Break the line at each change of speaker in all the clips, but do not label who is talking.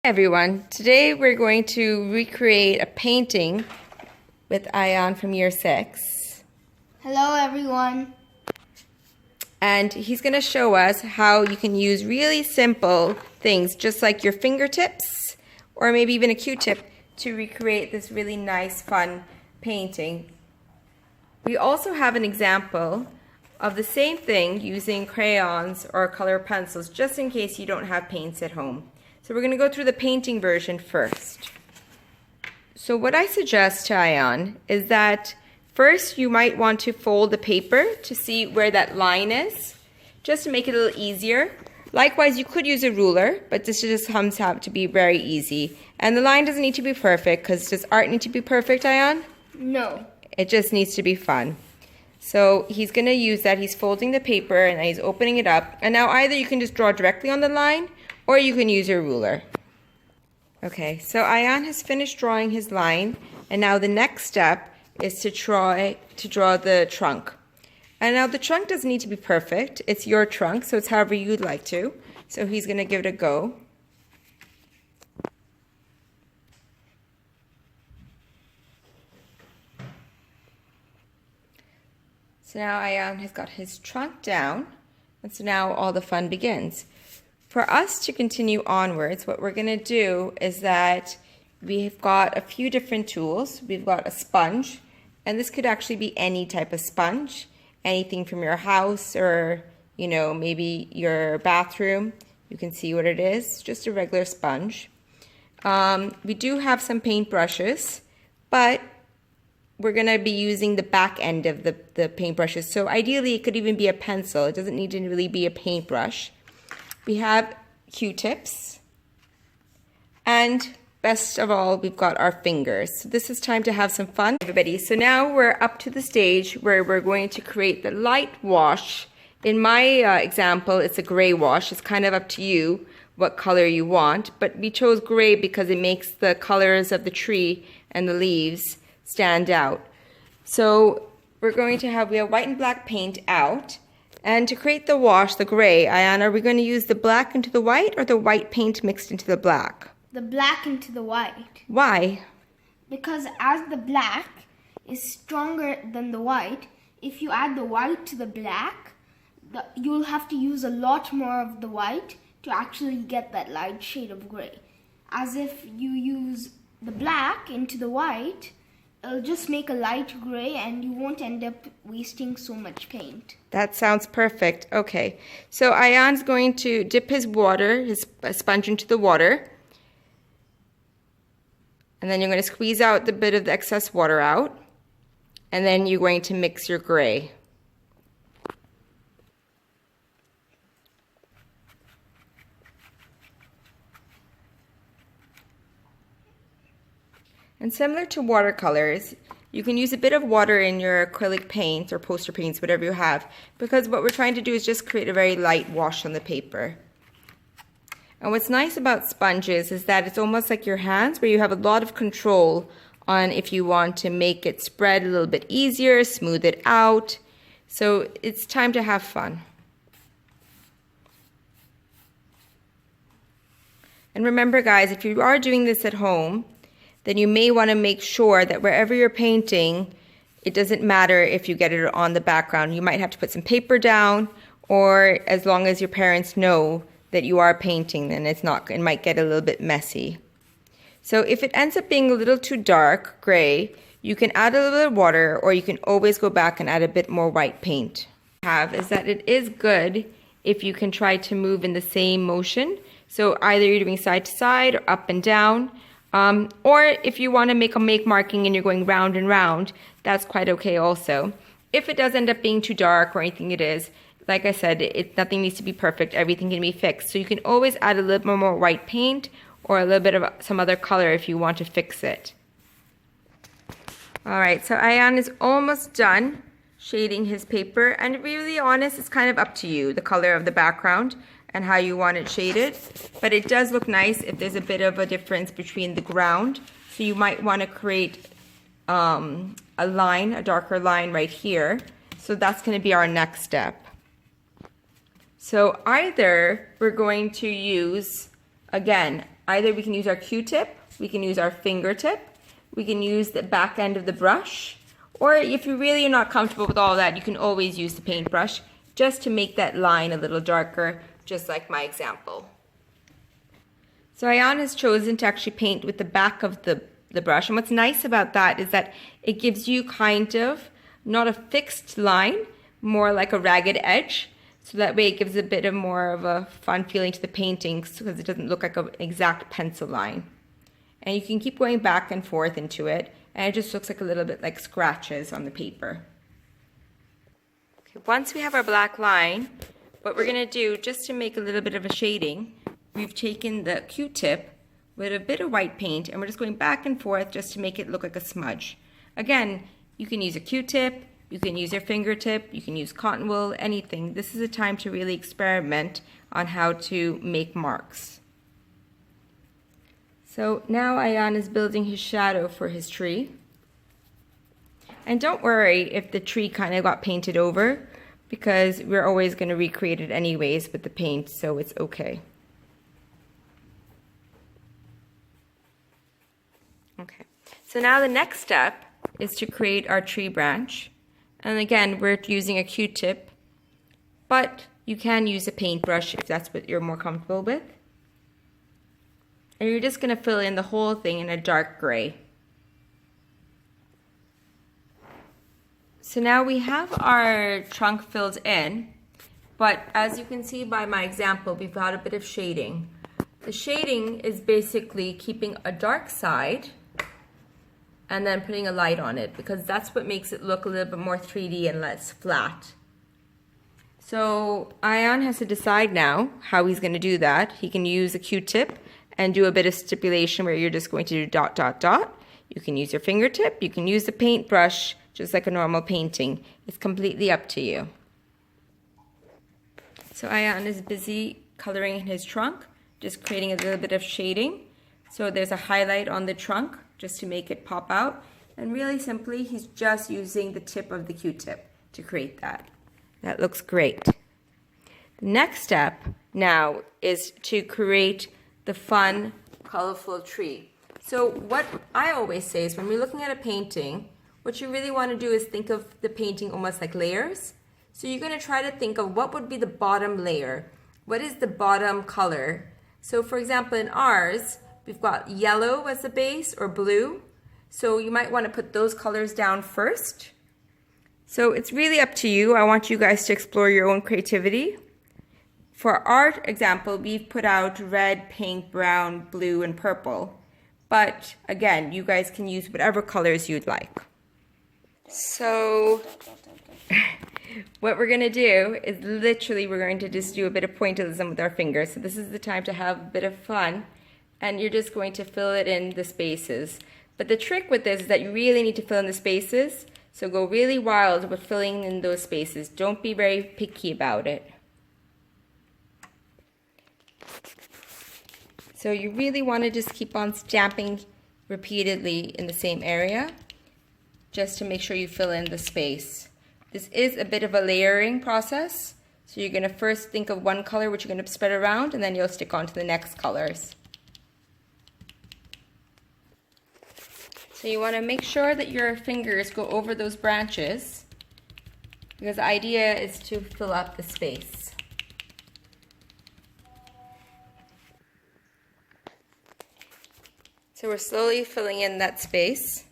Everyone, today we're going to recreate a painting with Ayan from year 6.
Hello everyone.
And he's going to show us how you can use really simple things just like your fingertips or maybe even a Q-tip to recreate this really nice fun painting. We also have an example of the same thing using crayons or color pencils just in case you don't have paints at home. So we're going to go through the painting version first. So what I suggest to Ayan is that first you might want to fold the paper to see where that line is, just to make it a little easier. Likewise, you could use a ruler, but this just comes out to be very easy. And the line doesn't need to be perfect, because does art need to be perfect, Ayan?
No.
It just needs to be fun. So he's going to use that. He's folding the paper and he's opening it up. And now either you can just draw directly on the line, or you can use your ruler. Okay, so Ayan has finished drawing his line, and now the next step is to draw the trunk. And now the trunk doesn't need to be perfect. It's your trunk, so it's however you'd like to. So he's going to give it a go. So now Ayan has got his trunk down, and so now all the fun begins. For us to continue onwards, what we're going to do is that we've got a few different tools. We've got a sponge, and this could actually be any type of sponge, anything from your house or, you know, maybe your bathroom. You can see what it is, just a regular sponge. We do have some paint brushes, but we're going to be using the back end of the paintbrushes. So ideally, it could even be a pencil. It doesn't need to really be a paintbrush. We have Q-tips, and best of all, we've got our fingers. So this is time to have some fun, everybody. So now we're up to the stage where we're going to create the light wash. In my example, it's a gray wash. It's kind of up to you what color you want, but we chose gray because it makes the colors of the tree and the leaves stand out. So we're going to have, we have white and black paint out. And to create the wash, the gray, Ayan, are we going to use the black into the white or the white paint mixed into the black?
The black into the white.
Why?
Because as the black is stronger than the white, if you add the white to the black, you'll have to use a lot more of the white to actually get that light shade of gray. As if you use the black into the white, it'll just make a light gray and you won't end up wasting so much paint.
That sounds perfect. Okay, so Ayan's going to dip his water, his sponge into the water. And then you're going to squeeze out the bit of the excess water out. And then you're going to mix your gray. And similar to watercolors, you can use a bit of water in your acrylic paints or poster paints, whatever you have, because what we're trying to do is just create a very light wash on the paper. And what's nice about sponges is that it's almost like your hands, where you have a lot of control on if you want to make it spread a little bit easier, smooth it out. So it's time to have fun. And remember, guys, if you are doing this at home, then you may want to make sure that wherever you're painting, it doesn't matter if you get it on the background. You might have to put some paper down, or as long as your parents know that you are painting, then it might get a little bit messy. So if it ends up being a little too dark, gray, you can add a little bit of water, or you can always go back and add a bit more white paint. Is that it is good if you can try to move in the same motion. So either you're doing side to side or up and down. Or if you want to make marking and you're going round and round, that's quite okay also. If it does end up being too dark or anything it is, like I said, nothing needs to be perfect. Everything can be fixed. So you can always add a little more white paint or a little bit of some other color if you want to fix it. Alright, so Ayan is almost done shading his paper. And to be really honest, it's kind of up to you, the color of the background and how you want it shaded, but it does look nice if there's a bit of a difference between the ground. So you might want to create a line, a darker line right here. So that's going to be our next step. So either we're going to use, again, Either we can use our Q-tip, we can use our fingertip, we can use the back end of the brush, or if you really are not comfortable with all that, you can always use the paintbrush just to make that line a little darker, just like my example. So Ayan has chosen to actually paint with the back of the brush, and what's nice about that is that it gives you kind of not a fixed line, more like a ragged edge, so that way it gives a bit of more of a fun feeling to the paintings because it doesn't look like an exact pencil line. And you can keep going back and forth into it, and it just looks like a little bit like scratches on the paper. Okay, once we have our black line, what we're going to do, just to make a little bit of a shading, we've taken the Q-tip with a bit of white paint, and we're just going back and forth just to make it look like a smudge. Again, you can use a Q-tip, you can use your fingertip, you can use cotton wool, anything. This is a time to really experiment on how to make marks. So now Ayan is building his shadow for his tree. And don't worry if the tree kind of got painted over, because we're always going to recreate it anyways with the paint, so it's okay. Okay, so now the next step is to create our tree branch. And again, we're using a Q-tip, but you can use a paintbrush if that's what you're more comfortable with. And you're just going to fill in the whole thing in a dark gray. So now we have our trunk filled in, but as you can see by my example, we've got a bit of shading. The shading is basically keeping a dark side and then putting a light on it, because that's what makes it look a little bit more 3D and less flat. So Ayan has to decide now how he's going to do that. He can use a Q-tip and do a bit of stipulation where you're just going to do dot, dot, dot. You can use your fingertip, you can use the paintbrush, just like a normal painting. It's completely up to you. So Ayan is busy coloring in his trunk, just creating a little bit of shading. So there's a highlight on the trunk just to make it pop out. And really simply, he's just using the tip of the Q-tip to create that. That looks great. The next step now is to create the fun, colorful tree. So what I always say is when we're looking at a painting, what you really want to do is think of the painting almost like layers. So you're going to try to think of what would be the bottom layer. What is the bottom color? So for example, in ours, we've got yellow as the base or blue. So you might want to put those colors down first. So it's really up to you. I want you guys to explore your own creativity. For our example, we've put out red, pink, brown, blue, and purple. But again, you guys can use whatever colors you'd like. So what we're going to do is literally we're going to just do a bit of pointillism with our fingers. So this is the time to have a bit of fun, and you're just going to fill it in the spaces. But the trick with this is that you really need to fill in the spaces. So go really wild with filling in those spaces. Don't be very picky about it. So you really want to just keep on stamping repeatedly in the same area, just to make sure you fill in the space. This is a bit of a layering process. So you're going to first think of one color which you're going to spread around, and then you'll stick on to the next colors. So you want to make sure that your fingers go over those branches, because the idea is to fill up the space. So we're slowly filling in that space.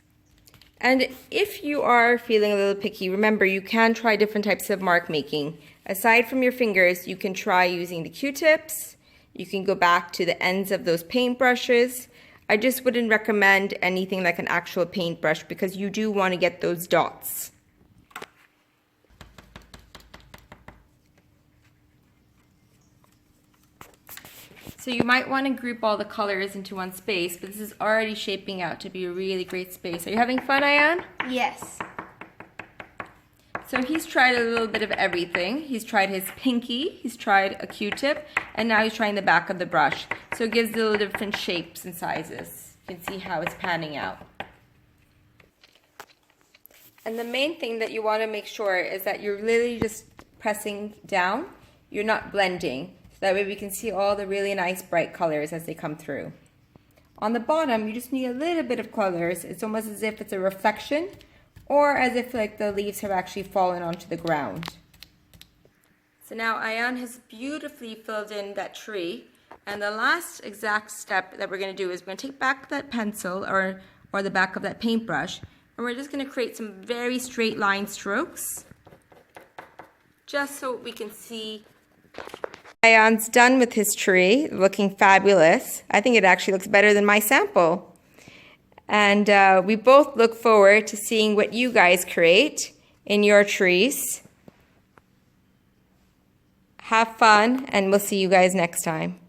And if you are feeling a little picky, remember you can try different types of mark making. Aside from your fingers, you can try using the Q-tips. You can go back to the ends of those paintbrushes. I just wouldn't recommend anything like an actual paintbrush because you do want to get those dots. So you might want to group all the colors into one space, but this is already shaping out to be a really great space. Are you having fun, Ayan?
Yes.
So he's tried a little bit of everything. He's tried his pinky, he's tried a Q-tip, and now he's trying the back of the brush. So it gives little different shapes and sizes. You can see how it's panning out. And the main thing that you want to make sure is that you're literally just pressing down. You're not blending. So that way we can see all the really nice bright colors as they come through. On the bottom, you just need a little bit of colors. It's almost as if it's a reflection or as if like the leaves have actually fallen onto the ground. So now Ayan has beautifully filled in that tree. And the last exact step that we're going to do is we're going to take back that pencil or the back of that paintbrush, and we're just going to create some very straight line strokes just so we can see. Ayan's done with his tree, looking fabulous. I think it actually looks better than my sample. And we both look forward to seeing what you guys create in your trees. Have fun, and we'll see you guys next time.